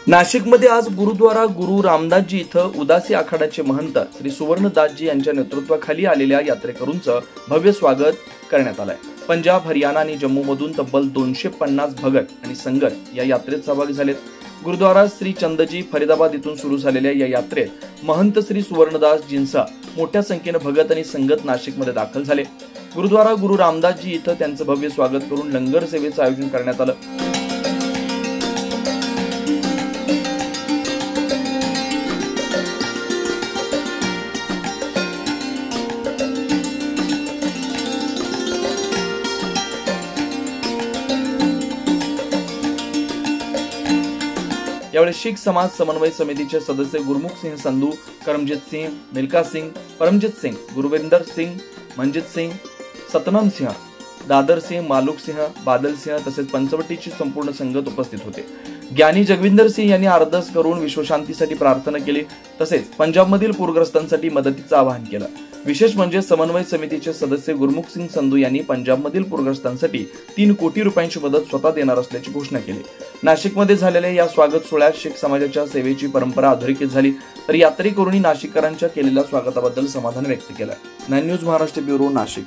नाशिकमध्ये आज गुरुद्वारा गुरु रामदासजी इथं उदासी आखाड्याचे महंत श्री सुवर्णदासजी यांच्या नेतृत्वाखाली आलेल्या यात्रेकरूंचं भव्य स्वागत करण्यात आलंय। पंजाब, हरियाणा आणि जम्मूमधून तब्बल 250 भगत आणि संगत या यात्रेत सहभागी झालेत। गुरुद्वारा श्री चंदजी फरीदाबाद इथून सुरू झालेल्या या यात्रेत महंत श्री सुवर्णदासजींचा मोठ्या संख्येने भगत आणि संगत नाशिकमध्ये दाखल झाले। गुरुद्वारा गुरु रामदासजी इथं त्यांचं भव्य स्वागत करून लंगर सेवेचं आयोजन करण्यात आलं। यावेळी शीख समाज समन्वय समितीचे सदस्य गुरमुख सिंह संधू, करमजीत सिंह, मिल्खा सिंह, परमजीत सिंह, गुरविंदर सिंह, मनजीत सिंह, सतनाम सिंह, दादर सिंह, मालूक सिंह, बादल सिंह तसेच पंचवटीची संपूर्ण संगत उपस्थित होते। ज्ञानी जगविंदर सिंह यांनी अरदास करून विश्वशांतीसाठी प्रार्थना केली तसेच पंजाबमधील पूरग्रस्तांसाठी मदतीचं आवाहन केलं। विशेष म्हणजे समन्वय समितीचे सदस्य गुरमुख सिंह संधू यांनी पंजाबमधील पूरग्रस्तांसाठी 3 कोटी रुपयांची मदत स्वतः देणार असल्याची घोषणा केली। नाशिकमध्ये झालेल्या या स्वागत सोहळ्यात शीख समाजाच्या सेवेची परंपरा अधोरेखित झाली तर यात्रेकरूंनी नाशिककरांच्या केलेल्या स्वागताबद्दल समाधान व्यक्त केलं। 9 न्यूज महाराष्ट्र ब्युरो, नाशिक।